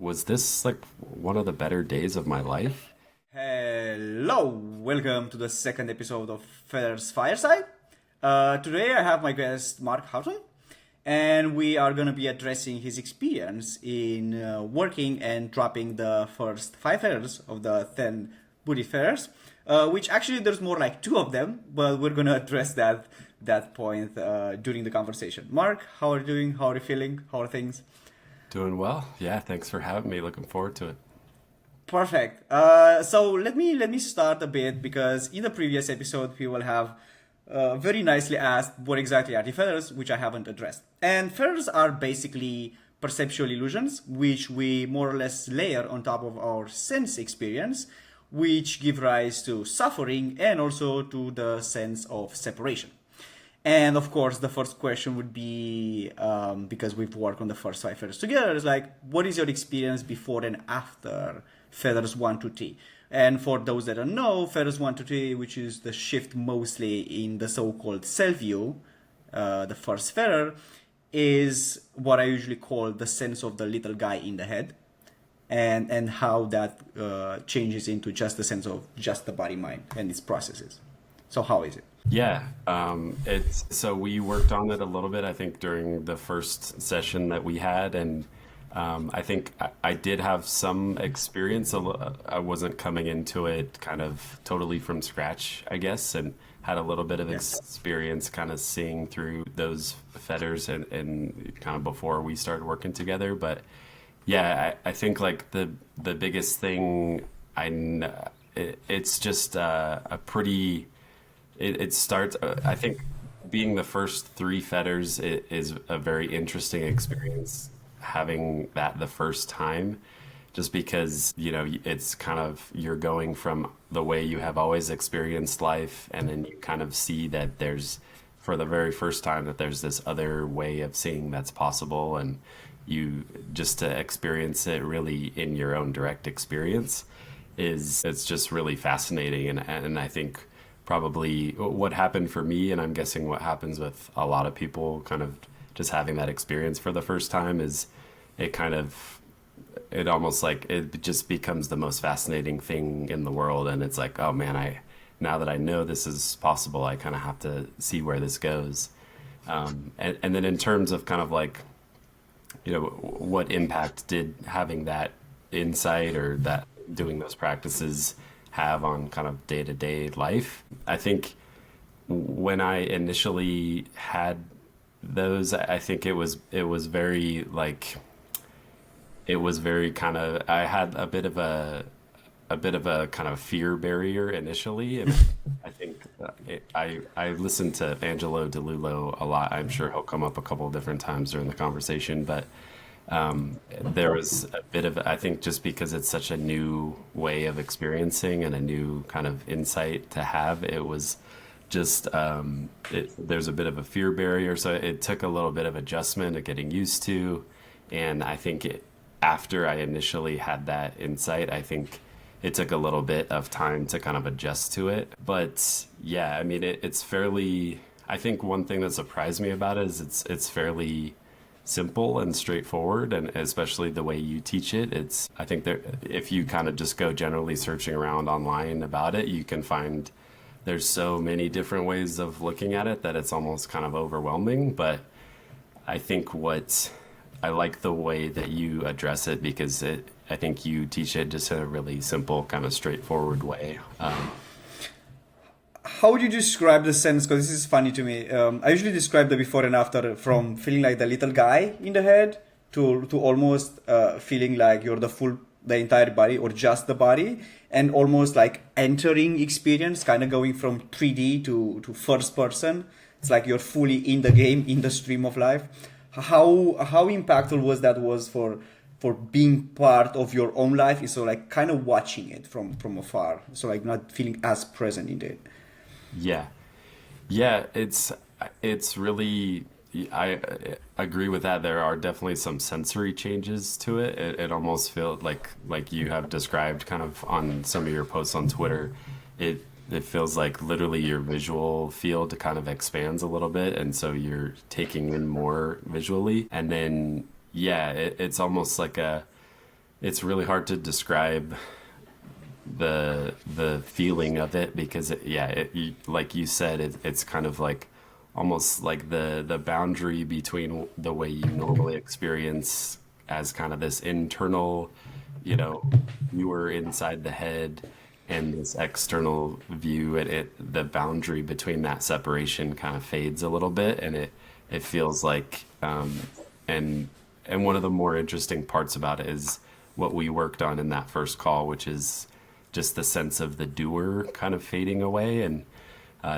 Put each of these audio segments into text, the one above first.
Was this like one of the better days of my life? Hello, welcome to the second episode of Fetters Fireside. Today I have my guest Marc Houghton, and we are going to be addressing his experience in working and dropping the first five feathers of the 10 Buddhist Fetters, which actually there's more like two of them, but we're going to address that point during the conversation. Marc, how are you doing? How are you feeling? How are things? Doing well. Yeah, thanks for having me. Looking forward to it. Perfect. So let me start a bit because in the previous episode people have very nicely asked what exactly are the feathers, which I haven't addressed. And feathers are basically perceptual illusions, which we more or less layer on top of our sense experience, which give rise to suffering and also to the sense of separation. And of course, the first question would be because we've worked on the first five feathers together, is like, what is your experience before and after feathers 1 to 3? And for those that don't know, feathers 1 to 3, which is the shift mostly in the so called self view, the first feather, is what I usually call the sense of the little guy in the head. And how that changes into just the sense of just the body mind and its processes. So, how is it? Yeah, it's so we worked on it a little bit, I think, during the first session that we had, and I think I did have some experience. I wasn't coming into it kind of totally from scratch, I guess, and had a little bit of Yeah. experience kind of seeing through those fetters and kind of before we started working together. But yeah, I think like the biggest thing it's just a pretty it starts, I think being the first three fetters is a very interesting experience having that the first time, just because, it's kind of you're going from the way you have always experienced life, and then you kind of see that there's, for the very first time, that there's this other way of seeing that's possible, and you just to experience it really in your own direct experience is it's just really fascinating. And I think probably what happened for me, and I'm guessing what happens with a lot of people kind of just having that experience for the first time, is it kind of it almost like it just becomes the most fascinating thing in the world. And it's like, oh man, I now that I know this is possible, I kind of have to see where this goes. And then in terms of kind of like, what impact did having that insight or that doing those practices have on kind of day-to-day life? I think when I initially had those, I think it was very like it was very kind of I had a bit of a kind of fear barrier initially, and I think I listened to Angelo DeLulo a lot. I'm sure he'll come up a couple of different times during the conversation, but there was a bit of, I think, just because it's such a new way of experiencing and a new kind of insight to have, it was just there's a bit of a fear barrier, so it took a little bit of adjustment of getting used to. And I think after I initially had that insight, I think it took a little bit of time to kind of adjust to it. But yeah, I mean, it's fairly. I think one thing that surprised me about it is it's fairly simple and straightforward, and especially the way you teach it. It's I think there, if you kind of just go generally searching around online about it, you can find there's so many different ways of looking at it that it's almost kind of overwhelming. But I think what I like the way that you address it, because I think you teach it just in a really simple, kind of straightforward way. How would you describe the sense? Because this is funny to me. I usually describe the before and after from feeling like the little guy in the head to almost feeling like you're the entire body or just the body, and almost like entering experience, kind of going from 3D to first person. It's like you're fully in the game, in the stream of life. How impactful was for being part of your own life? Is so like kind of watching it from afar, so like not feeling as present in it. Yeah, yeah, it's really I agree with that. There are definitely some sensory changes to it. It almost feels like you have described kind of on some of your posts on Twitter. It feels like literally your visual field kind of expands a little bit, and so you're taking in more visually. And then yeah, it's almost like it's really hard to describe the feeling of it because like you said, it's kind of like almost like the boundary between the way you normally experience as kind of this internal, you know, you were inside the head and this external view, the boundary between that separation kind of fades a little bit, and it feels like and one of the more interesting parts about it is what we worked on in that first call, which is just the sense of the doer kind of fading away, and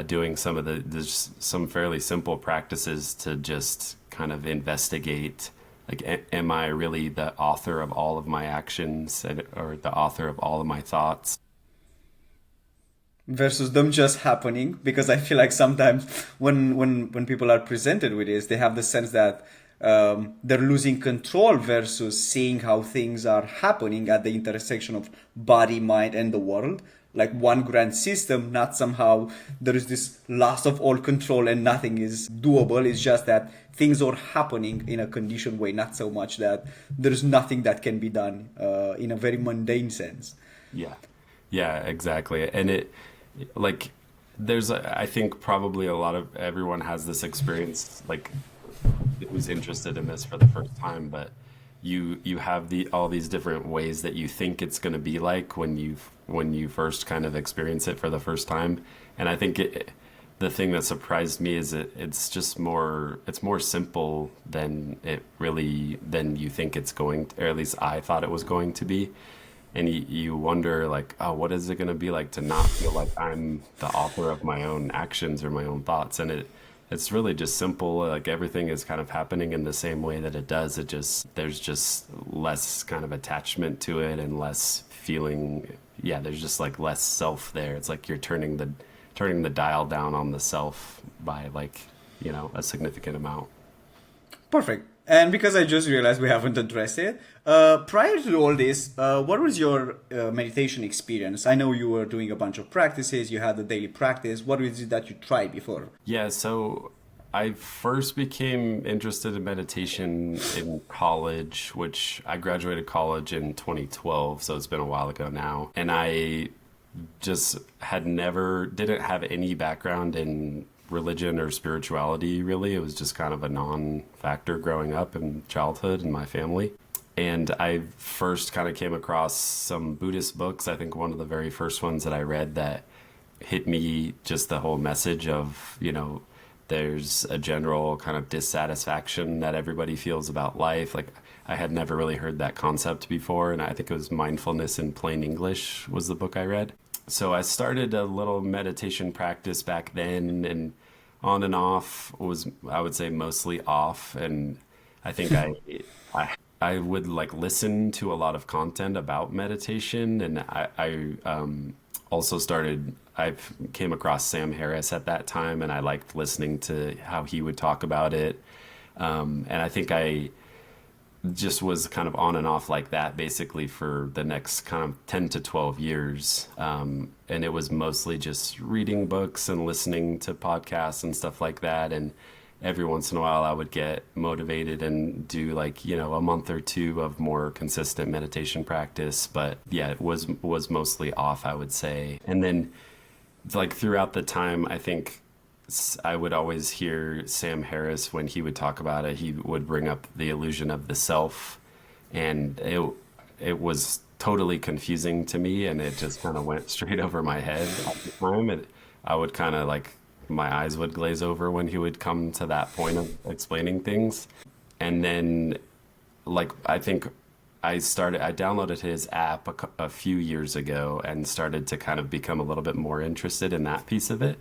doing there's some fairly simple practices to just kind of investigate, like, am I really the author of all of my actions, or the author of all of my thoughts? Versus them just happening, because I feel like sometimes when people are presented with this, they have the sense that they're losing control versus seeing how things are happening at the intersection of body, mind, and the world, like one grand system. Not somehow there is this loss of all control and nothing is doable. It's just that things are happening in a conditioned way, not so much that there's nothing that can be done in a very mundane sense. Yeah, yeah, exactly. And like, I think probably a lot of everyone has this experience, like, who's interested in this for the first time, but you have all these different ways that you think it's going to be like when you first kind of experience it for the first time. And I think the thing that surprised me is it's more simple than you think it's going to, or at least I thought it was going to be. And you wonder, like, oh, what is it going to be like to not feel like I'm the author of my own actions or my own thoughts? And it's really just simple. Like, everything is kind of happening in the same way that it does. There's just less kind of attachment to it and less feeling. Yeah, there's just like less self there. It's like you're turning the dial down on the self by, like, a significant amount. Perfect. And because I just realized we haven't addressed it, prior to all this, what was your meditation experience? I know you were doing a bunch of practices, you had the daily practice. What was it that you tried before? Yeah, so I first became interested in meditation in college, which I graduated college in 2012, so it's been a while ago now. And I just didn't have any background in religion or spirituality, really. It was just kind of a non-factor growing up in childhood in my family. And I first kind of came across some Buddhist books. I think one of the very first ones that I read that hit me, just the whole message of, there's a general kind of dissatisfaction that everybody feels about life. Like, I had never really heard that concept before, and I think it was Mindfulness in Plain English was the book I read. So I started a little meditation practice back then, and on and off was, I would say, mostly off. And I think I would, like, listen to a lot of content about meditation, and I came across Sam Harris at that time, and I liked listening to how he would talk about it. And I think I just was kind of on and off like that basically for the next kind of 10 to 12 years. And it was mostly just reading books and listening to podcasts and stuff like that. And every once in a while I would get motivated and do, like, a month or two of more consistent meditation practice. But yeah, it was mostly off, I would say. And then, like, throughout the time, I think I would always hear Sam Harris, when he would talk about it, he would bring up the illusion of the self, and it was totally confusing to me, and it just kind of went straight over my head at the time. I would kind of, like, my eyes would glaze over when he would come to that point of explaining things. And then, like, I think I downloaded his app a few years ago and started to kind of become a little bit more interested in that piece of it.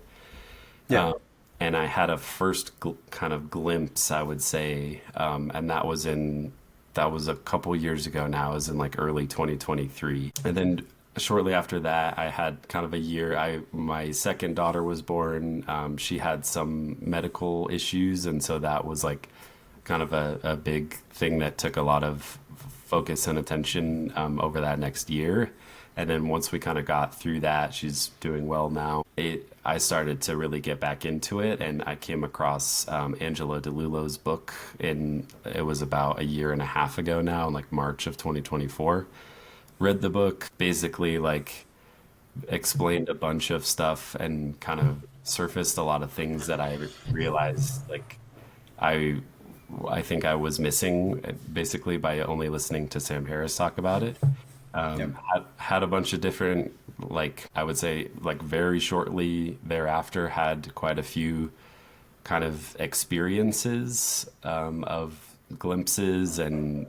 Yeah. And I had a first kind of glimpse, I would say, and that was a couple years ago now. It was in, like, early 2023. And then shortly after that, I had kind of a year. My second daughter was born. She had some medical issues, and so that was, like, kind of a big thing that took a lot of focus and attention over that next year. And then once we kind of got through that, she's doing well now. I started to really get back into it, and I came across Angela DeLulo's book, and it was about a year and a half ago now, in like March of 2024. Read the book, basically like explained a bunch of stuff and kind of surfaced a lot of things that I realized like I I think I was missing basically by only listening to Sam Harris talk about it. Yep. Had a bunch of different, like, I would say, like, very shortly thereafter, had quite a few kind of experiences of glimpses and,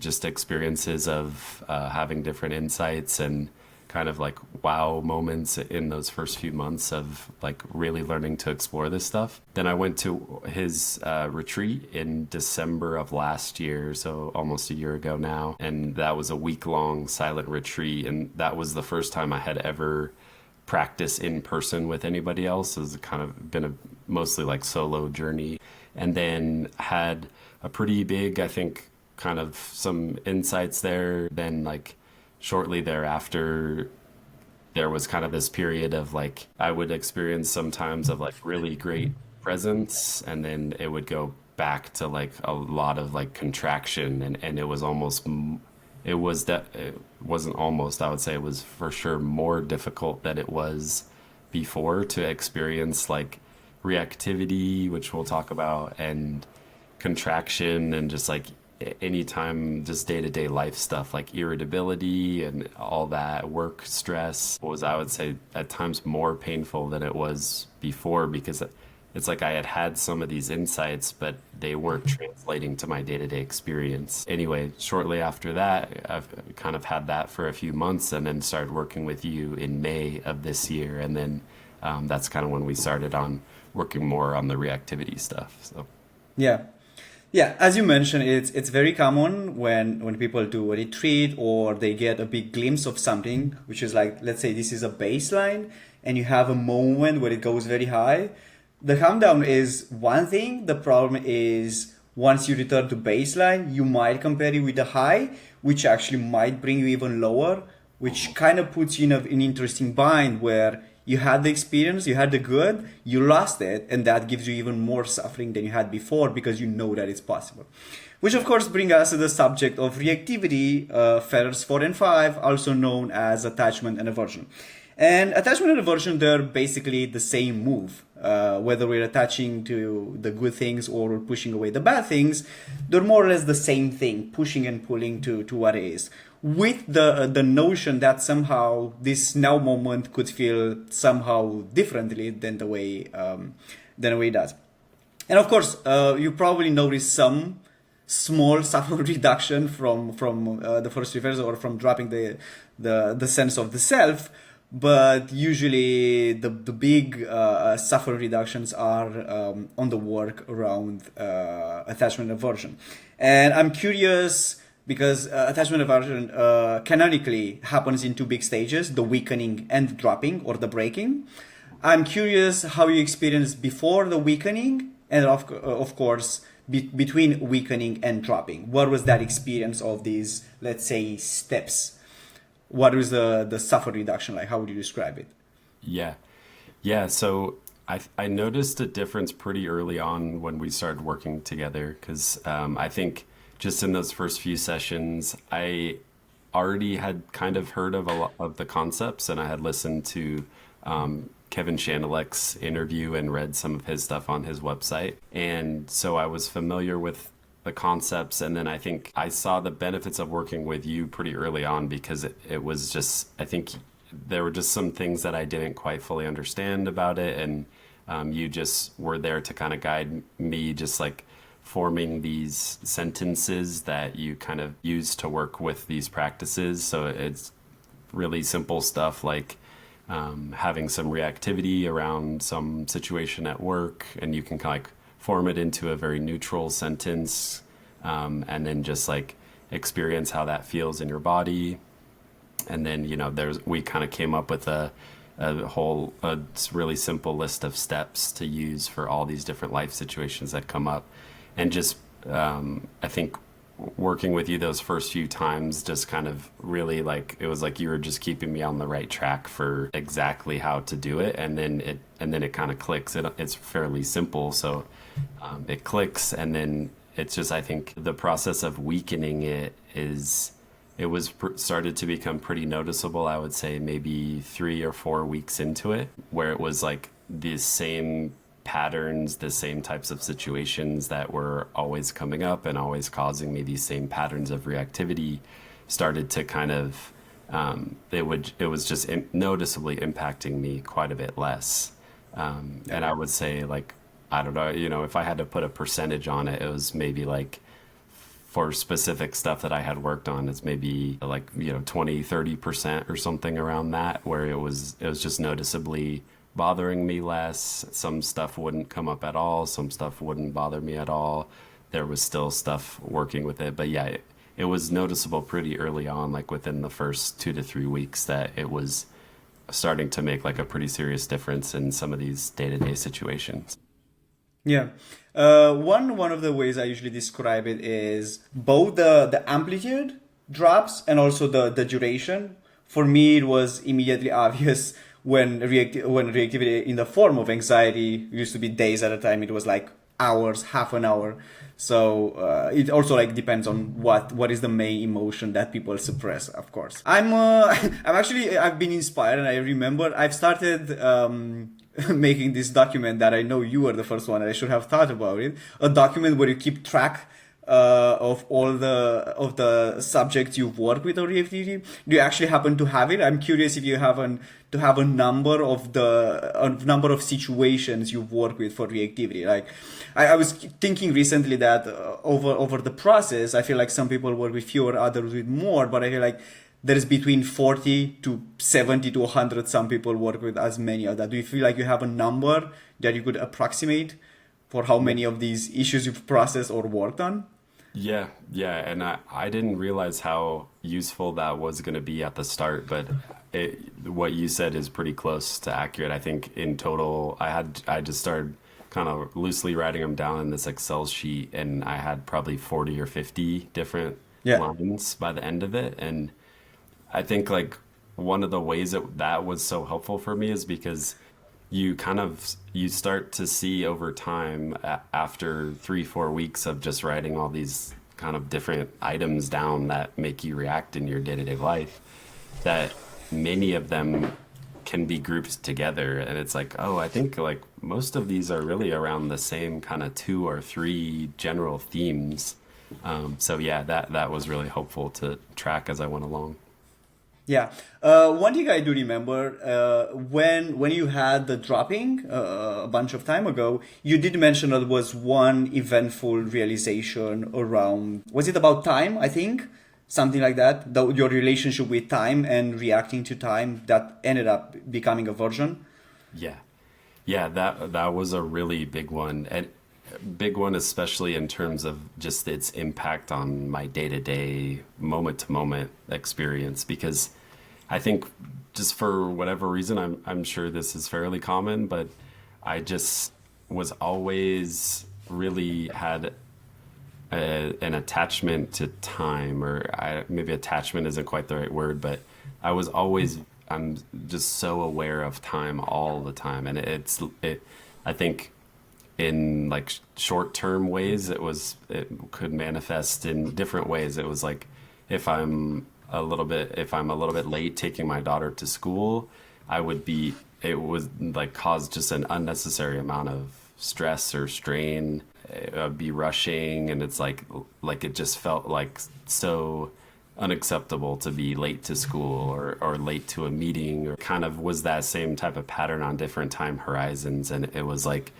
just experiences of having different insights and kind of like wow moments in those first few months of like really learning to explore this stuff. Then I went to his retreat in December of last year, so almost a year ago now. And that was a week-long silent retreat. And that was the first time I had ever practiced in person with anybody else. It's kind of been a mostly like solo journey. And then had a pretty big, I think, kind of some insights there. Then like shortly thereafter, there was kind of this period of like, I would experience sometimes of like really great presence, and then it would go back to like a lot of like contraction. And it was almost, it wasn't almost, I would say it was for sure more difficult than it was before to experience like reactivity, which we'll talk about, and contraction, and just like anytime just day-to-day life stuff like irritability and all that work stress was, I would say, at times more painful than it was before, because it's like I had some of these insights but they weren't translating to my day-to-day experience. Anyway, shortly after that, I've kind of had that for a few months, and then started working with you in May of this year, and then that's kind of when we started on working more on the reactivity stuff. So Yeah. Yeah, as you mentioned, it's very common when people do a retreat or they get a big glimpse of something, which is like, let's say this is a baseline, and you have a moment where it goes very high. The calm down is one thing. The problem is once you return to baseline, you might compare it with the high, which actually might bring you even lower, which kind of puts you in an interesting bind where you had the experience, you had the good, you lost it, and that gives you even more suffering than you had before because you know that it's possible. Which of course brings us to the subject of reactivity, Fetters 4 and 5, also known as attachment and aversion. And attachment and aversion, they're basically the same move. Whether we're attaching to the good things or we're pushing away the bad things, they're more or less the same thing, pushing and pulling to what it is. With the notion that somehow this now moment could feel somehow differently than the way it does. And of course, you probably noticed some small subtle reduction from the first reverse, or from dropping the sense of the self. But usually the big subtle reductions are on the work around attachment and aversion. And I'm curious, because attachment aversion canonically happens in two big stages, the weakening and dropping, or the breaking. I'm curious how you experienced before the weakening, and of course between weakening and dropping. What was that experience of these, let's say, steps? What was the suffer reduction like? How would you describe it? yeah, yeah. So I noticed a difference pretty early on when we started working together, because I think just in those first few sessions, I already had kind of heard of a lot of the concepts, and I had listened to Kevin Shanelek's interview and read some of his stuff on his website. And so I was familiar with the concepts, and then I think I saw the benefits of working with you pretty early on, because it was just, I think there were just some things that I didn't quite fully understand about it, and you just were there to kind of guide me, just like forming these sentences that you kind of use to work with these practices. So it's really simple stuff like having some reactivity around some situation at work, and you can kind of like form it into a very neutral sentence, and then just like experience how that feels in your body. And then, we kind of came up with a really simple list of steps to use for all these different life situations that come up. And just, I think working with you those first few times just kind of really like it was like you were just keeping me on the right track for exactly how to do it, and then it kind of clicks. It's fairly simple, so it clicks, and then it's just I think the process of weakening it was started to become pretty noticeable. I would say maybe 3 or 4 weeks into it, where it was like the same patterns, the same types of situations that were always coming up and always causing me these same patterns of reactivity started to kind of it was just noticeably impacting me quite a bit less. And I would say like I don't know, if I had to put a percentage on it, it was maybe like for specific stuff that I had worked on, it's maybe like 20-30% or something around that, where it was just noticeably bothering me less. Some stuff wouldn't come up at all. Some stuff wouldn't bother me at all. There was still stuff working with it. But yeah, it was noticeable pretty early on, like within the first 2 to 3 weeks, that it was starting to make like a pretty serious difference in some of these day-to-day situations. Yeah. One of the ways I usually describe it is both the amplitude drops and also the duration. For me, it was immediately obvious when reactivity in the form of anxiety used to be days at a time. It was like hours, half an hour. So it also like depends on what is the main emotion that people suppress. Of course, I've been inspired, and I remember I've started making this document that I know you were the first one, and I should have thought about it. A document where you keep track of all the subjects you've worked with on reactivity. Do you actually happen to have it? I'm curious if you happen to have a number of situations you've worked with for reactivity. Like I was thinking recently that over the process, I feel like some people work with fewer, others with more, but I feel like there's between 40 to 70 to 100. Some people work with as many of that. Do you feel like you have a number that you could approximate for how many of these issues you've processed or worked on? Yeah, yeah, and I didn't realize how useful that was going to be at the start, but what you said is pretty close to accurate. I think in total, I just started kind of loosely writing them down in this Excel sheet, and I had probably 40 or 50 different lines by the end of it. And I think like one of the ways that was so helpful for me is because you start to see over time after 3-4 weeks of just writing all these kind of different items down that make you react in your day-to-day life, that many of them can be grouped together. And it's like, oh, I think like most of these are really around the same kind of 2 or 3 general themes. So yeah, that was really helpful to track as I went along. Yeah. One thing I do remember, when you had the dropping a bunch of time ago, you did mention that was one eventful realization around, was it about time, I think? Something like that, your relationship with time and reacting to time that ended up becoming a version. Yeah. Yeah, that was a really big one. And big one, especially in terms of just its impact on my day-to-day, moment-to-moment experience. Because I think just for whatever reason, I'm sure this is fairly common, but I just was always really had an attachment to time, or maybe attachment isn't quite the right word, but I'm just so aware of time all the time. And I think in like short-term ways, it could manifest in different ways. It was like if I'm a little bit late taking my daughter to school, it would like cause just an unnecessary amount of stress or strain. I'd be rushing, and it's like it just felt like so unacceptable to be late to school or late to a meeting, or kind of was that same type of pattern on different time horizons. And it was like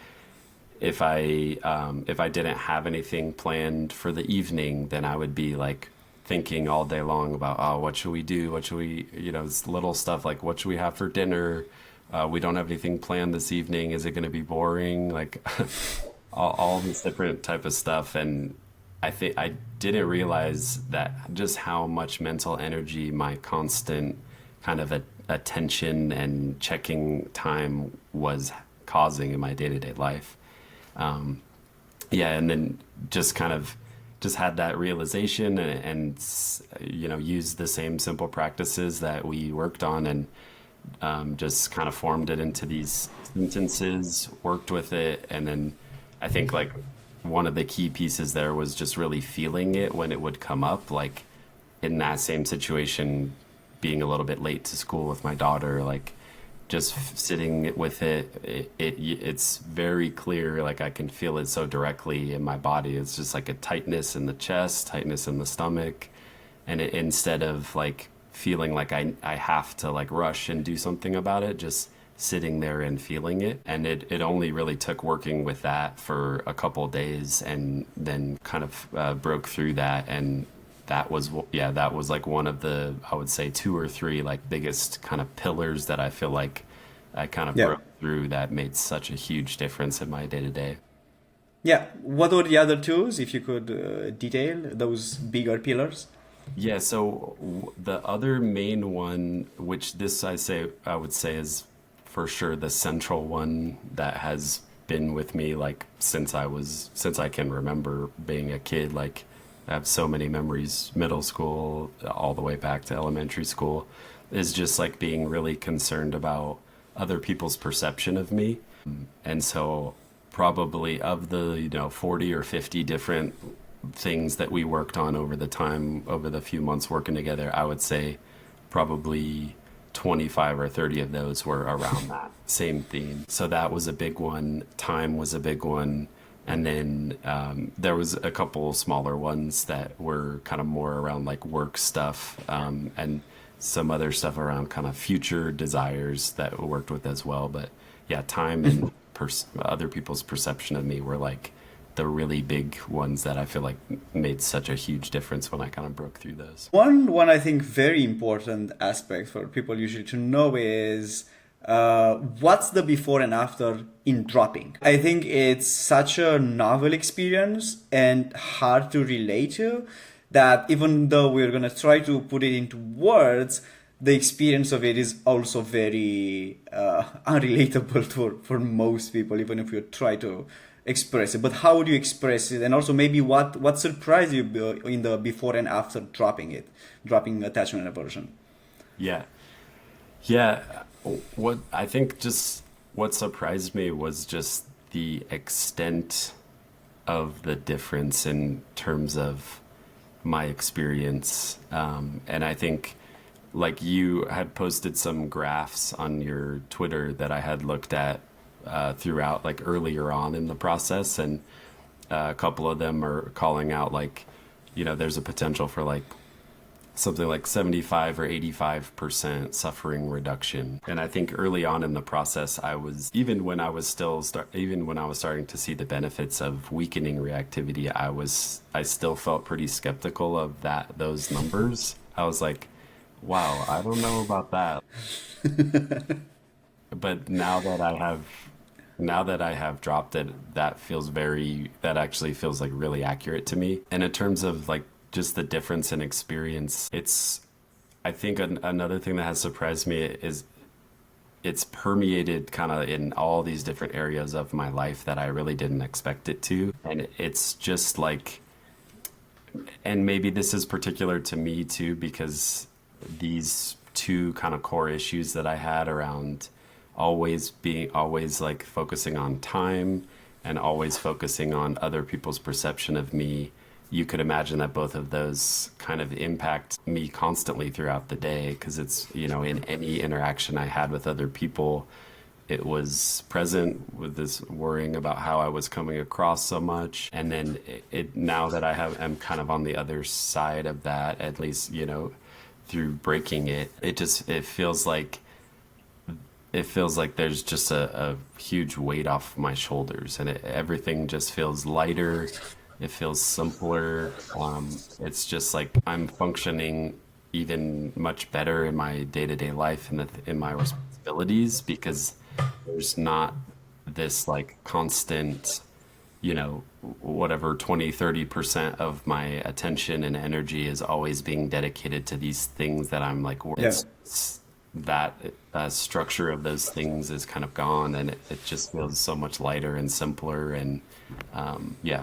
if I didn't have anything planned for the evening, then I would be like thinking all day long about, oh, what should we do? What should we, it's little stuff like, what should we have for dinner? We don't have anything planned this evening. Is it going to be boring? Like all this different type of stuff. And I think I didn't realize that just how much mental energy my constant kind of attention and checking time was causing in my day-to-day life. Yeah, and then just kind of just had that realization and used the same simple practices that we worked on and just kind of formed it into these sentences, worked with it, and then I think like one of the key pieces there was just really feeling it when it would come up, like in that same situation, being a little bit late to school with my daughter, like just sitting with it's very clear, like I can feel it so directly in my body. It's just like a tightness in the chest, tightness in the stomach, and instead of like feeling like I have to like rush and do something about it, just sitting there and feeling it. And it only really took working with that for a couple of days and then kind of broke through that. And that was like one of the, I would say, two or three like biggest kind of pillars that I feel like I kind of Yeah. broke through that made such a huge difference in my day to day. Yeah. What were the other tools, if you could detail those bigger pillars? Yeah, so the other main one, which I would say is for sure the central one that has been with me like since I can remember being a kid. Like I have so many memories, middle school all the way back to elementary school, is just like being really concerned about other people's perception of me. And so probably of the, 40 or 50 different things that we worked on over the few months working together, I would say probably 25 or 30 of those were around that same theme. So that was a big one. Time was a big one. And then there was a couple smaller ones that were kind of more around like work stuff, and some other stuff around kind of future desires that we worked with as well. But yeah, time and other people's perception of me were like the really big ones that I feel like made such a huge difference when I kind of broke through those. One I think very important aspect for people usually to know is what's the before and after in dropping. I think it's such a novel experience and hard to relate to that even though we're going to try to put it into words, the experience of it is also very unrelatable for most people, even if you try to express it. But how would you express it? And also maybe what surprised you in the before and after dropping attachment aversion? Yeah. Yeah. What I think just what surprised me was just the extent of the difference in terms of my experience. And I think like you had posted some graphs on your Twitter that I had looked at throughout like earlier on in the process. And a couple of them are calling out like, there's a potential for like something like 75 or 85% suffering reduction. And I think early on in the process, even when I was starting to see the benefits of weakening reactivity, I still felt pretty skeptical of those numbers. I was like, wow, I don't know about that. But now that I have dropped it, that actually feels like really accurate to me. And in terms of like just the difference in experience, I think another thing that has surprised me is it's permeated kind of in all these different areas of my life that I really didn't expect it to. And it's just like, and maybe this is particular to me too, because these two kind of core issues that I had around always like focusing on time and always focusing on other people's perception of me, you could imagine that both of those kind of impact me constantly throughout the day, because it's, in any interaction I had with other people, it was present with this worrying about how I was coming across so much. And then now that I'm kind of on the other side of that, at least, through breaking it feels like there's just a huge weight off my shoulders, and everything just feels lighter. It feels simpler. It's just like I'm functioning even much better in my day-to-day life and in my responsibilities, because there's not this like constant, whatever 20-30% of my attention and energy is always being dedicated to these things that I'm like, Yeah. that structure of those things is kind of gone, and it just feels so much lighter and simpler. And yeah.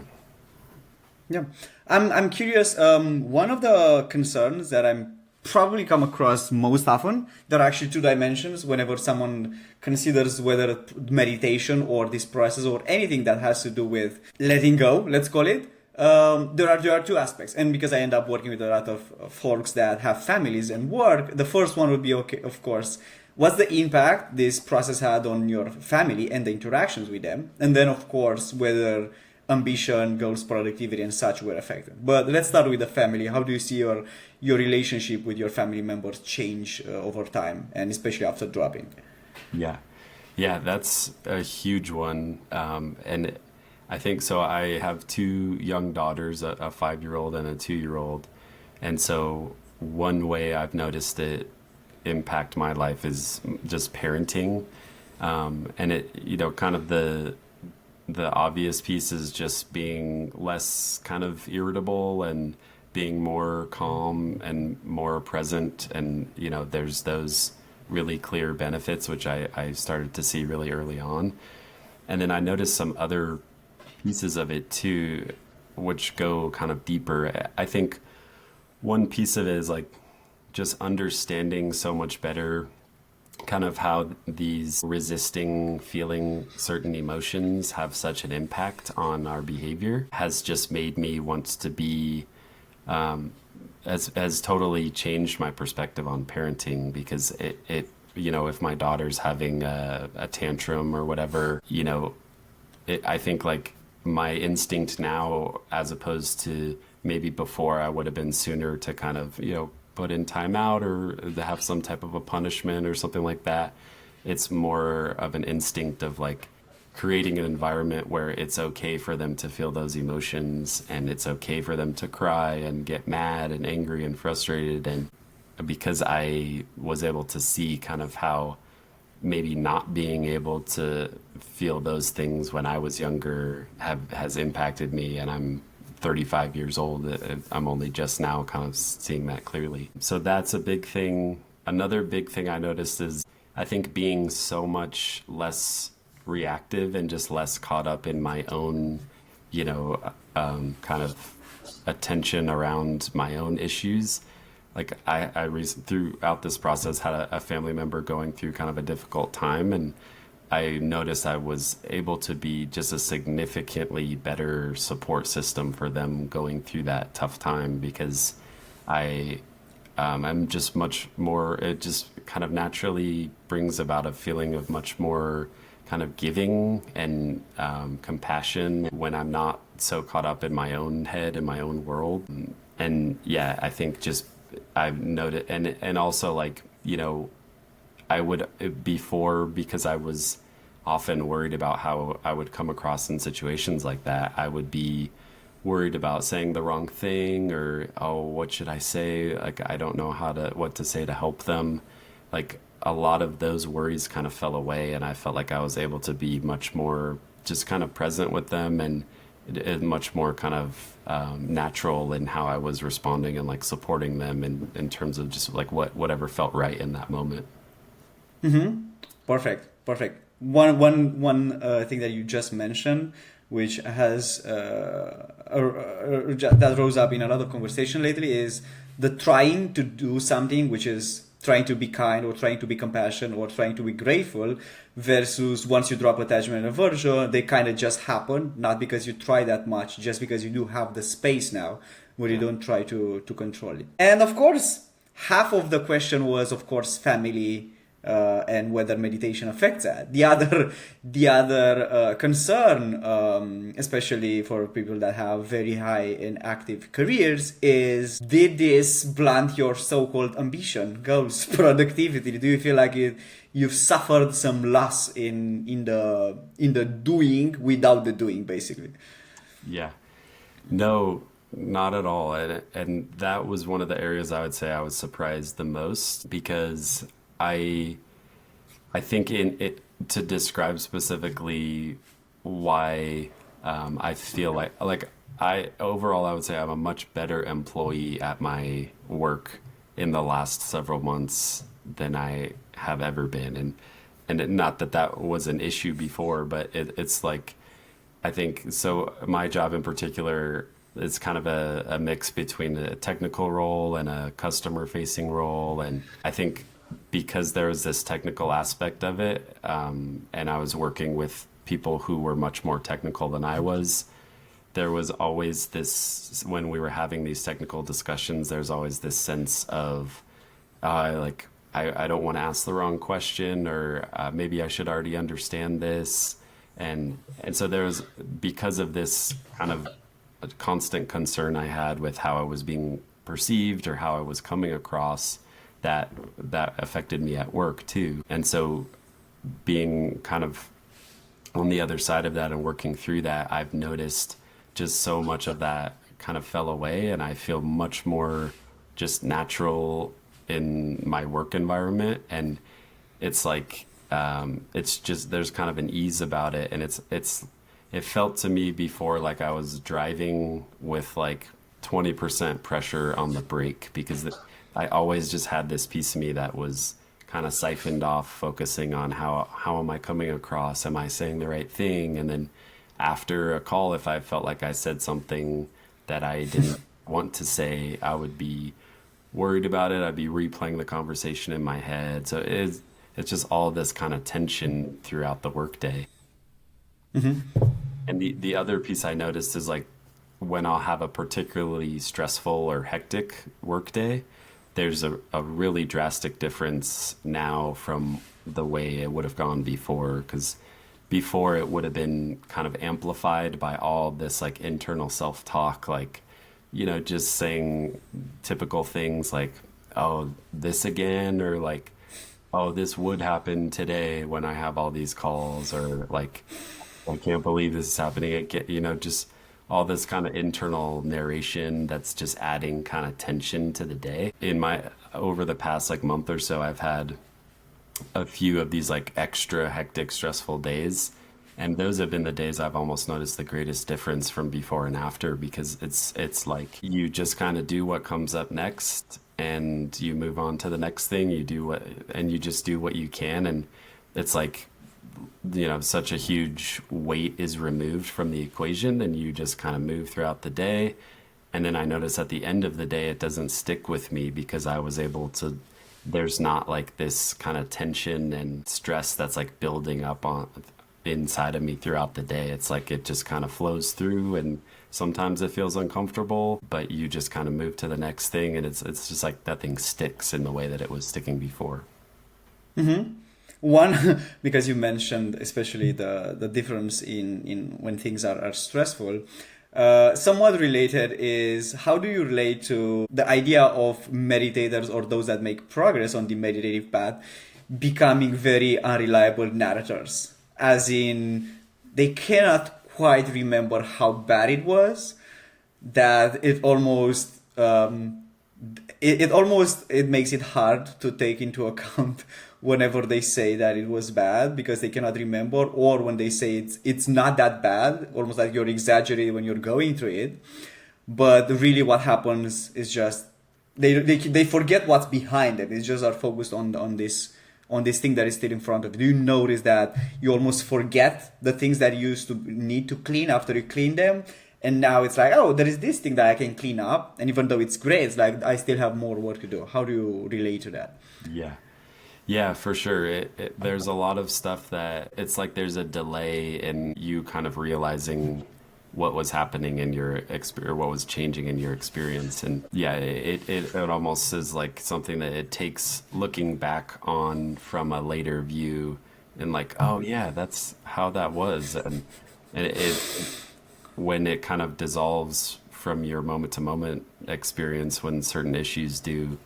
Yeah, I'm curious. One of the concerns that I'm probably come across most often, there are actually two dimensions whenever someone considers whether meditation or this process or anything that has to do with letting go, let's call it. There are two aspects, and because I end up working with a lot of folks that have families and work, the first one would be okay, of course. What's the impact this process had on your family and the interactions with them? And then, of course, whether ambition, goals, productivity, and such were affected. But let's start with the family. How do you see your relationship with your family members change over time, and especially after dropping? Yeah. Yeah, that's a huge one. And I think so. I have two young daughters, a 5-year old and a 2-year old. And so one way I've noticed it impact my life is just parenting. And it, kind of the obvious piece is just being less kind of irritable and being more calm and more present. And, there's those really clear benefits, which I started to see really early on. And then I noticed some other pieces of it too, which go kind of deeper. I think one piece of it is like just understanding so much better kind of how these resisting feeling certain emotions have such an impact on our behavior has just made me want to be has totally changed my perspective on parenting, because it if my daughter's having a tantrum or whatever, I think like my instinct now, as opposed to maybe before, I would have been sooner to kind of put in timeout or to have some type of a punishment or something like that. It's more of an instinct of like creating an environment where it's okay for them to feel those emotions, and it's okay for them to cry and get mad and angry and frustrated. And because I was able to see kind of how maybe not being able to feel those things when I was younger has impacted me, and I'm 35 years old. I'm only just now kind of seeing that clearly. So that's a big thing. Another big thing I noticed is I think being so much less reactive and just less caught up in my own, kind of attention around my own issues. Like throughout this process had a family member going through kind of a difficult time, and I noticed I was able to be just a significantly better support system for them going through that tough time, because I'm just much more, it just kind of naturally brings about a feeling of much more kind of giving and compassion when I'm not so caught up in my own head and my own world. And yeah, I think just I've noted, and also like, I would before, because I was often worried about how I would come across in situations like that, I would be worried about saying the wrong thing, or, oh, what should I say? Like, I don't know what to say to help them. Like, a lot of those worries kind of fell away, and I felt like I was able to be much more just kind of present with them, and much more kind of natural in how I was responding and like supporting them in terms of just like whatever felt right in that moment. Perfect. One thing that you just mentioned, which has that rose up in a lot of conversation lately, is the trying to do something, which is trying to be kind or trying to be compassionate or trying to be grateful, versus once you drop attachment and aversion, they kind of just happen, not because you try that much, just because you do have the space now where you don't try to control it. And of course, half of the question was, of course, family and whether meditation affects that. The other concern, especially for people that have very high and active careers, is, did this blunt your so-called ambition, goals, productivity? Do you feel like you've suffered some loss in the doing without the doing, basically? Yeah. No, not at all. And that was one of the areas I would say I was surprised the most, because I think to describe specifically why I feel like I would say I'm a much better employee at my work in the last several months than I have ever been, and not that was an issue before, but it's like, I think so. My job in particular, it's kind of a mix between a technical role and a customer facing role. And I think because there was this technical aspect of it, and I was working with people who were much more technical than I was, there was always this, when we were having these technical discussions, there's always this sense of I don't want to ask the wrong question, or maybe I should already understand this. And so there was, because of this kind of constant concern I had with how I was being perceived or how I was coming across, that affected me at work too. And so being kind of on the other side of that and working through that, I've noticed just so much of that kind of fell away, and I feel much more just natural in my work environment. And it's like it's just, there's kind of an ease about it, and it felt to me before like I was driving with like 20% pressure on the brake, because I always just had this piece of me that was kind of siphoned off, focusing on how am I coming across, am I saying the right thing. And then after a call, if I felt like I said something that I didn't want to say, I would be worried about it. I'd be replaying the conversation in my head. So it's just all this kind of tension throughout the workday. And the other piece I noticed is like when I'll have a particularly stressful or hectic workday, there's a really drastic difference now from the way it would have gone before. Because before it would have been kind of amplified by all this like internal self-talk, like, just saying typical things like, oh, this again, or like, oh, this would happen today when I have all these calls, or like, I can't believe this is happening again, just all this kind of internal narration that's just adding kind of tension to the day. Over the past like month or so, I've had a few of these like extra hectic, stressful days. And those have been the days I've almost noticed the greatest difference from before and after, because it's like you just kind of do what comes up next and you move on to the next thing. And you just do what you can. And it's like, such a huge weight is removed from the equation, and you just kind of move throughout the day. And then I notice at the end of the day, it doesn't stick with me, because I was able to, there's not like this kind of tension and stress that's like building up on inside of me throughout the day. It's like it just kind of flows through, and sometimes it feels uncomfortable, but you just kind of move to the next thing, and it's just like nothing sticks in the way that it was sticking before. One, because you mentioned especially the difference in when things are stressful, somewhat related is, how do you relate to the idea of meditators or those that make progress on the meditative path becoming very unreliable narrators? As in, they cannot quite remember how bad it was, that it almost it makes it hard to take into account whenever they say that it was bad, because they cannot remember, or when they say it's not that bad, almost like you're exaggerating when you're going through it. But really what happens is just they forget what's behind it. They just are focused on this thing that is still in front of you. Do you notice that you almost forget the things that you used to need to clean after you clean them? And now it's like, oh, there is this thing that I can clean up. And even though it's great, it's like, I still have more work to do. How do you relate to that? Yeah. Yeah, for sure. There's a lot of stuff that it's like there's a delay in you kind of realizing what was happening in your experience, or what was changing in your experience. And yeah, it almost is like something that it takes looking back on from a later view, and like, oh yeah, that's how that was. And when it kind of dissolves from your moment to moment experience, when certain issues do,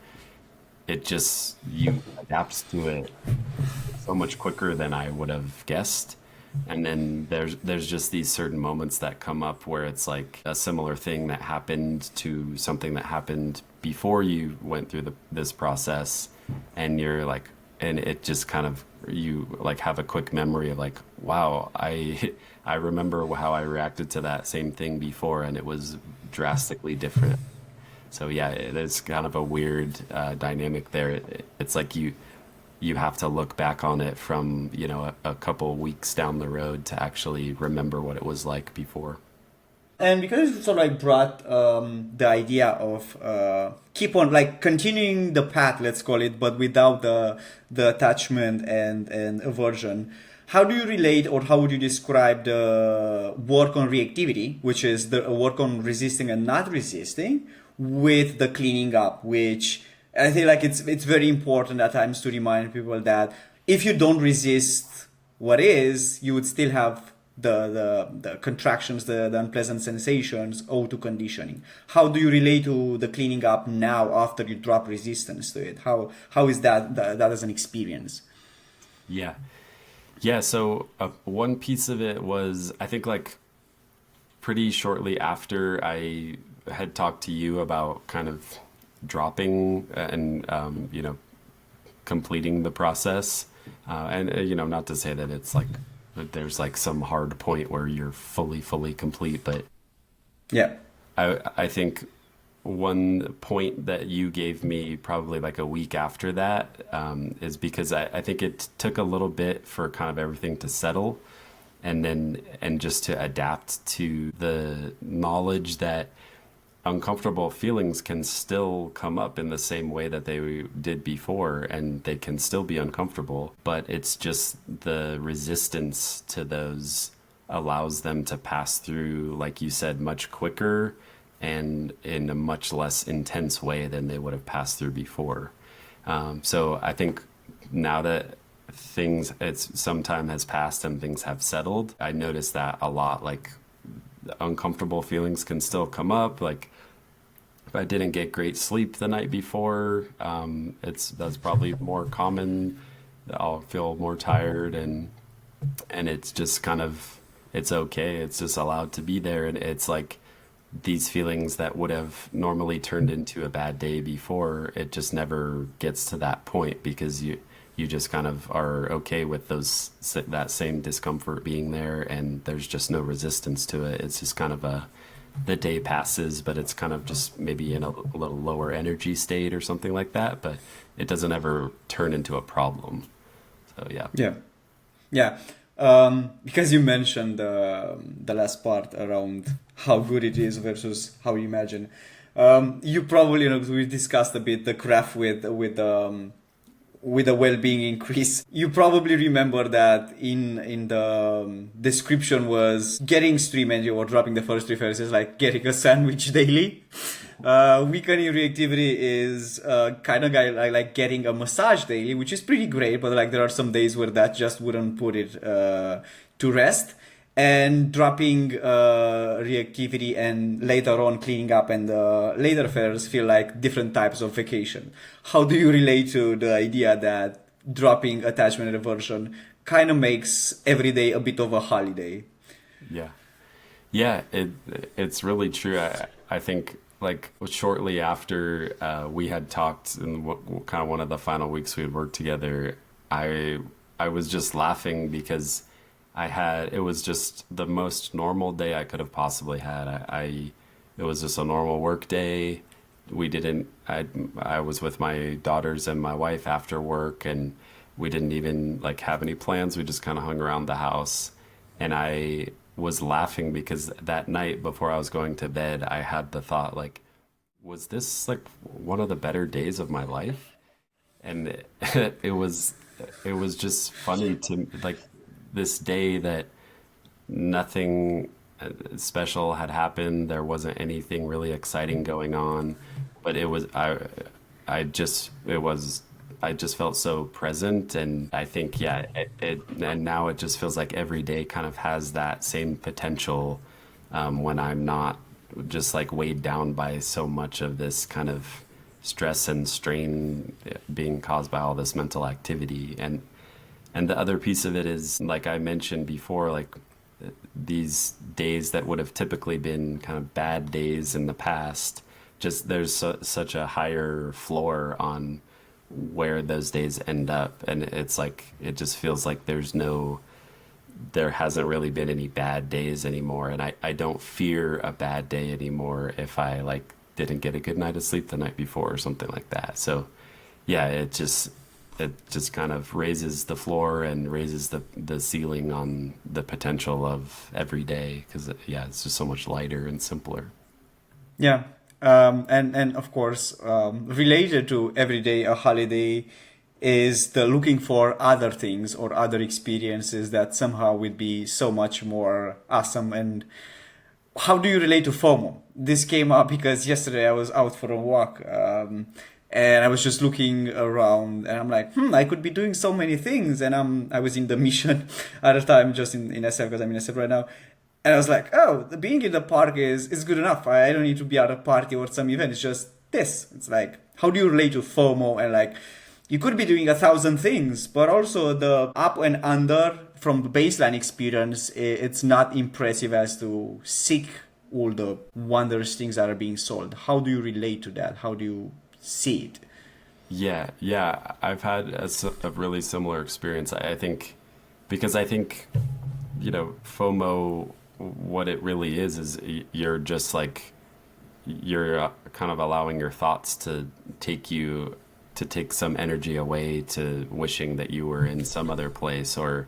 it just, you adapt to it so much quicker than I would have guessed. And then there's just these certain moments that come up where it's like a similar thing that happened to something that happened before you went through this process, and you're like, and it just kind of, you like have a quick memory of like, wow, I remember how I reacted to that same thing before, and it was drastically different. So yeah, there's kind of a weird dynamic there. It's like you have to look back on it from, a couple weeks down the road to actually remember what it was like before. And because you sort of like brought the idea of keep on like continuing the path, let's call it, but without the attachment and aversion, how do you relate, or how would you describe the work on reactivity, which is the work on resisting and not resisting, with the cleaning up, which I think like it's very important at times to remind people that if you don't resist what is, you would still have the contractions, the unpleasant sensations owed to conditioning. How do you relate to the cleaning up now after you drop resistance to it? How is that as an experience? Yeah. Yeah, so one piece of it was, I think, like pretty shortly after I had talked to you about kind of dropping and, completing the process. Not to say that it's like that there's like some hard point where you're fully complete, but Yeah. I think one point that you gave me probably like a week after that is because I think it took a little bit for kind of everything to settle and just to adapt to the knowledge that uncomfortable feelings can still come up in the same way that they did before, and they can still be uncomfortable, but it's just the resistance to those allows them to pass through, like you said, much quicker and in a much less intense way than they would have passed through before. So I think now that it's some time has passed and things have settled, I notice that a lot. Like uncomfortable feelings can still come up. Like if I didn't get great sleep the night before, that's probably more common. I'll feel more tired, and it's just kind of it's okay. It's just allowed to be there, and it's like these feelings that would have normally turned into a bad day before, it just never gets to that point because you just kind of are okay with that same discomfort being there, and there's just no resistance to it. It's just kind of the day passes, but it's kind of just maybe in a little lower energy state or something like that, but it doesn't ever turn into a problem. So yeah. Yeah. Yeah. Because you mentioned the last part around how good it is versus how you imagine. You probably, we discussed a bit the graph with the well-being increase. You probably remember that in the description was getting stream energy or dropping the first three phases, like getting a sandwich daily. Weakening reactivity is kind of like getting a massage daily, which is pretty great, but like there are some days where that just wouldn't put it to rest. And dropping reactivity and later on cleaning up and later affairs feel like different types of vacation. How do you relate to the idea that dropping attachment and aversion kind of makes every day a bit of a holiday? Yeah. Yeah, it's really true. I think like shortly after we had talked in kind of one of the final weeks we had worked together, I was just laughing because it was just the most normal day I could have possibly had. It was just a normal work day. I was with my daughters and my wife after work, and we didn't even like have any plans. We just kind of hung around the house, and I was laughing because that night before I was going to bed, I had the thought like, was this like one of the better days of my life? And it was just funny to like this day that nothing special had happened. There wasn't anything really exciting going on, but I just felt so present, and I think yeah, and now it just feels like every day kind of has that same potential when I'm not just like weighed down by so much of this kind of stress and strain being caused by all this mental activity. And the other piece of it is, like I mentioned before, like these days that would have typically been kind of bad days in the past, just such a higher floor on where those days end up. And it's like, it just feels like there hasn't really been any bad days anymore. And I don't fear a bad day anymore if I like didn't get a good night of sleep the night before or something like that. So yeah, it just kind of raises the floor and raises the ceiling on the potential of every day because, yeah, it's just so much lighter and simpler. Yeah. And of course, related to everyday, a holiday is the looking for other things or other experiences that somehow would be so much more awesome. And how do you relate to FOMO? This came up because yesterday I was out for a walk, and I was just looking around, and I'm like, I could be doing so many things. And I was in the mission at the time, just in SF, because I'm in SF right now. And I was like, oh, being in the park is good enough. I don't need to be at a party or some event. It's just this. It's like, how do you relate to FOMO? And like, you could be doing 1,000 things, but also the up and under from the baseline experience, it's not impressive as to seek all the wondrous things that are being sold. How do you relate to that? How do you see it? Yeah, I've had a really similar experience. I think, because I think, FOMO, what it really is you're just like, you're kind of allowing your thoughts to take some energy away to wishing that you were in some other place or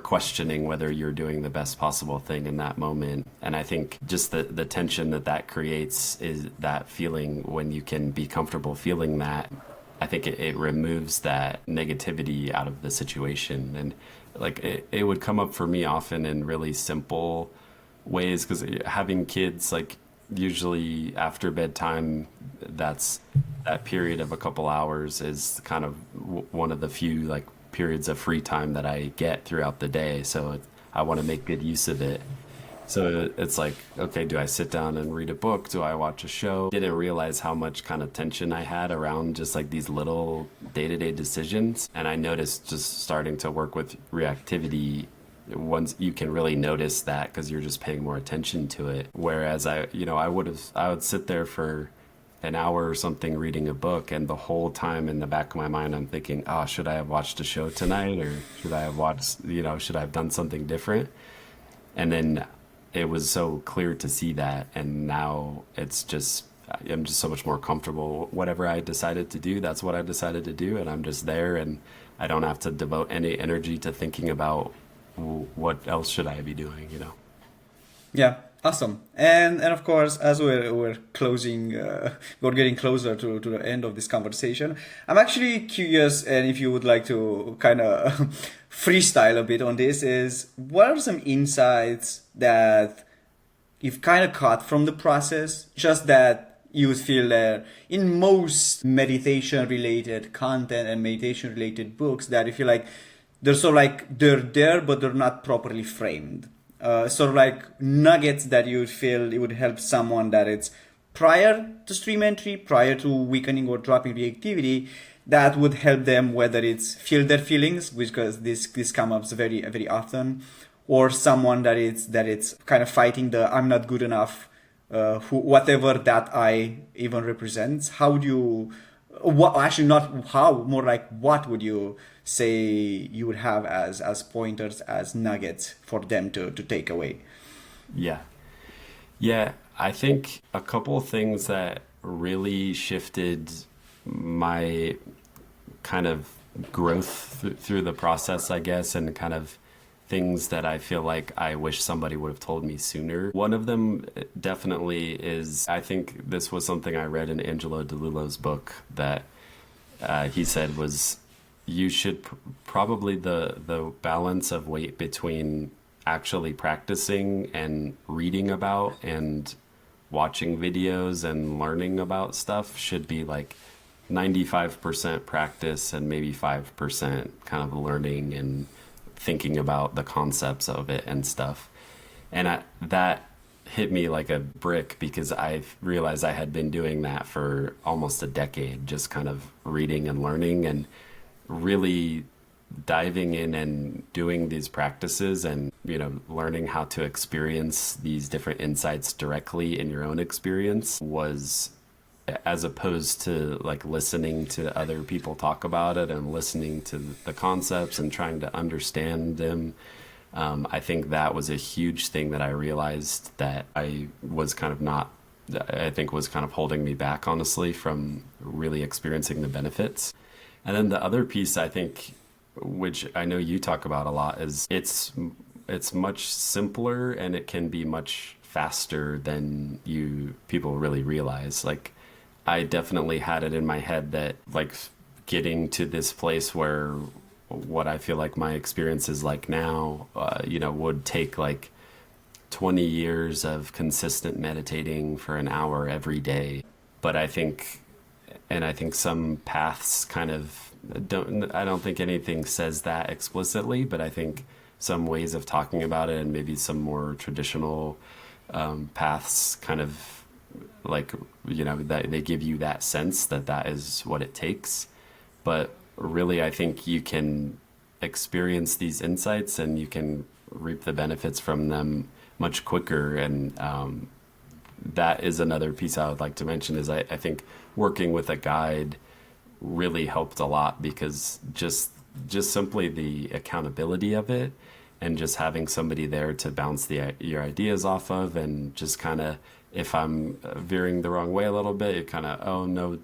questioning whether you're doing the best possible thing in that moment. And I think just the tension that creates is that feeling when you can be comfortable feeling that. I think it removes that negativity out of the situation. And like it would come up for me often in really simple ways because having kids, like usually after bedtime, that period of a couple hours is kind of one of the few like periods of free time that I get throughout the day. So I want to make good use of it. So it's like, okay, do I sit down and read a book? Do I watch a show? Didn't realize how much kind of tension I had around just like these little day-to-day decisions. And I noticed just starting to work with reactivity, once you can really notice that because you're just paying more attention to it. Whereas I would sit there for an hour or something reading a book, and the whole time in the back of my mind I'm thinking, oh, should I have watched a show tonight, or should I have watched, should I have done something different? And then it was so clear to see that, and now I'm just so much more comfortable. Whatever I decided to do, that's what I decided to do, and I'm just there, and I don't have to devote any energy to thinking about what else should I be doing. Yeah, awesome. And of course, as we're closing, we're getting closer to the end of this conversation. I'm actually curious, and if you would like to kind of freestyle a bit on this, is what are some insights that you've kind of caught from the process, just that you would feel that in most meditation related content and meditation related books that you feel like they're sort of like they're there but they're not properly framed, sort of like nuggets that you would feel it would help someone that it's prior to stream entry, prior to weakening or dropping reactivity, that would help them, whether it's feel their feelings, because this comes up very very often, or someone that it's kind of fighting the I'm not good enough, whatever that I even represents. How would you, what actually not how, more like what would you say you would have as pointers, as nuggets for them to take away? Yeah, I think a couple of things that really shifted my kind of growth through the process, I guess, and kind of things that I feel like I wish somebody would have told me sooner. One of them definitely is, I think this was something I read in Angelo DeLillo's book that he said was, you should probably the balance of weight between actually practicing and reading about and watching videos and learning about stuff should be like 95% practice and maybe 5% kind of learning and thinking about the concepts of it and stuff. And that hit me like a brick because I realized I had been doing that for almost a decade, just kind of reading and learning and really diving in and doing these practices and, learning how to experience these different insights directly in your own experience was, as opposed to like listening to other people talk about it and listening to the concepts and trying to understand them. I think that was a huge thing that I realized that I was kind of holding me back, honestly, from really experiencing the benefits. And then the other piece I think, which I know you talk about a lot, is it's much simpler and it can be much faster than you people really realize. Like I definitely had it in my head that like getting to this place where what I feel like my experience is like now, would take like 20 years of consistent meditating for an hour every day. But I think some paths kind of I don't think anything says that explicitly, but I think some ways of talking about it and maybe some more traditional paths kind of like, that they give you that sense that that is what it takes. But really, I think you can experience these insights and you can reap the benefits from them much quicker. And that is another piece I would like to mention is I think working with a guide really helped a lot because just simply the accountability of it and just having somebody there to bounce your ideas off of and just kind of if I'm veering the wrong way a little bit, it kind of, oh no,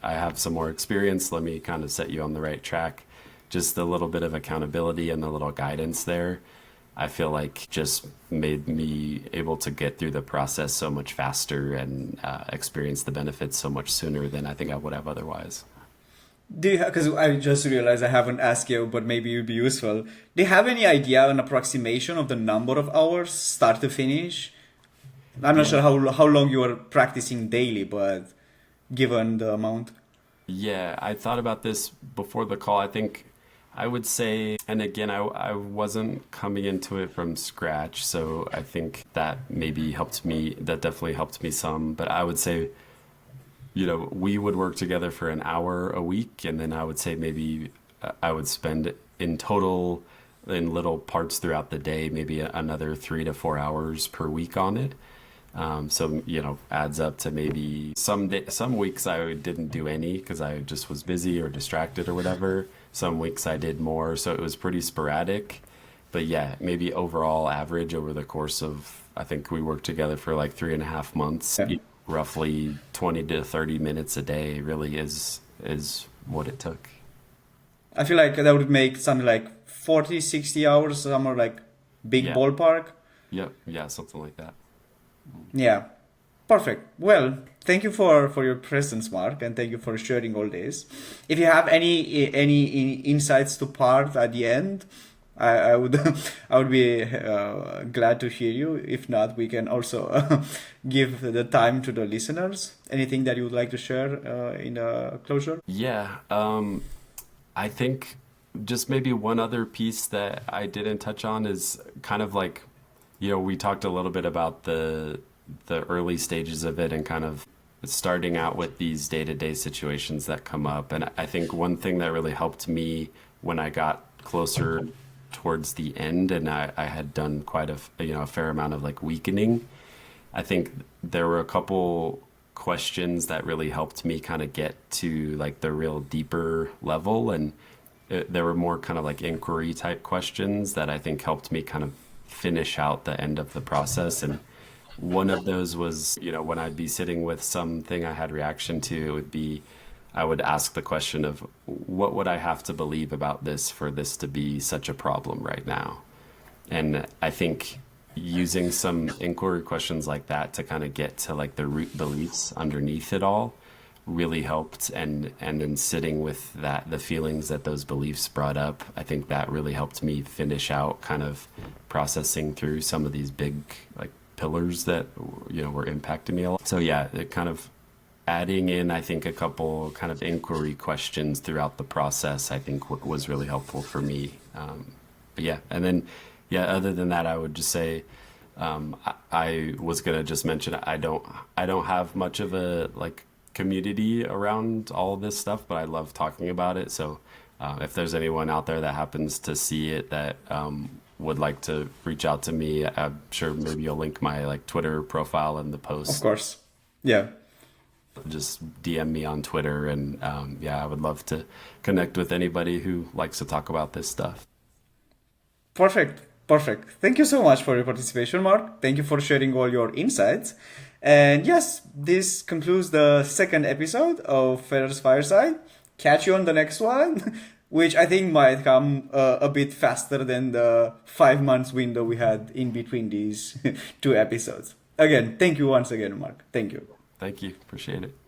I have some more experience. Let me kind of set you on the right track. Just a little bit of accountability and a little guidance there, I feel like just made me able to get through the process so much faster and experience the benefits so much sooner than I think I would have otherwise. Do you because I just realized I haven't asked you, but maybe it would be useful. Do you have any idea, an approximation of the number of hours, start to finish? I'm not Yeah. sure how long you are practicing daily, but given the amount. Yeah, I thought about this before the call. I think I would say, and again, I wasn't coming into it from scratch, so I think that maybe helped me, that definitely helped me some. But I would say, we would work together for an hour a week, and then I would say maybe I would spend in total in little parts throughout the day, maybe another 3 to 4 hours per week on it. So, adds up to maybe some weeks I didn't do any because I just was busy or distracted or whatever. Some weeks I did more, so it was pretty sporadic. But yeah, maybe overall average over the course of, I think we worked together for like 3.5 months. Yeah. Roughly 20 to 30 minutes a day really is what it took. I feel like that would make something like 40, 60 hours, somewhere like big Yeah. ballpark. Yep. Yeah, something like that. Yeah, perfect. Well, thank you for your presence, Mark, and thank you for sharing all this. If you have any insights to part at the end, I would I would be glad to hear you. If not, we can also give the time to the listeners. Anything that you would like to share in the closure? Yeah. I think just maybe one other piece that I didn't touch on is kind of like, we talked a little bit about the early stages of it and kind of starting out with these day-to-day situations that come up. And I think one thing that really helped me when I got closer towards the end and I had done quite a fair amount of like weakening, I think there were a couple questions that really helped me kind of get to like the real deeper level. And there were more kind of like inquiry type questions that I think helped me kind of finish out the end of the process. And one of those was, when I'd be sitting with something I had reaction to, it would be, I would ask the question of what would I have to believe about this for this to be such a problem right now? And I think using some inquiry questions like that to kind of get to like the root beliefs underneath it all really helped. And then sitting with that, the feelings that those beliefs brought up, I think that really helped me finish out kind of processing through some of these big like pillars that, were impacting me a lot. So yeah, it kind of adding in, I think, a couple kind of inquiry questions throughout the process, I think was really helpful for me. But yeah, and then, yeah, other than that, I would just say, I was gonna just mention, I don't have much of a like community around all this stuff, but I love talking about it. So if there's anyone out there that happens to see it that would like to reach out to me, I'm sure maybe you'll link my like Twitter profile in the Of post. course. Yeah. Just DM me on Twitter, and yeah, I would love to connect with anybody who likes to talk about this stuff. Perfect. Perfect. Thank you so much for your participation, Mark. Thank you for sharing all your insights. And yes, this concludes the second episode of Fetters Fireside. Catch you on the next one, which I think might come a bit faster than the 5 months window we had in between these two episodes. Again, thank you once again, Mark. Thank you. Thank you. Appreciate it.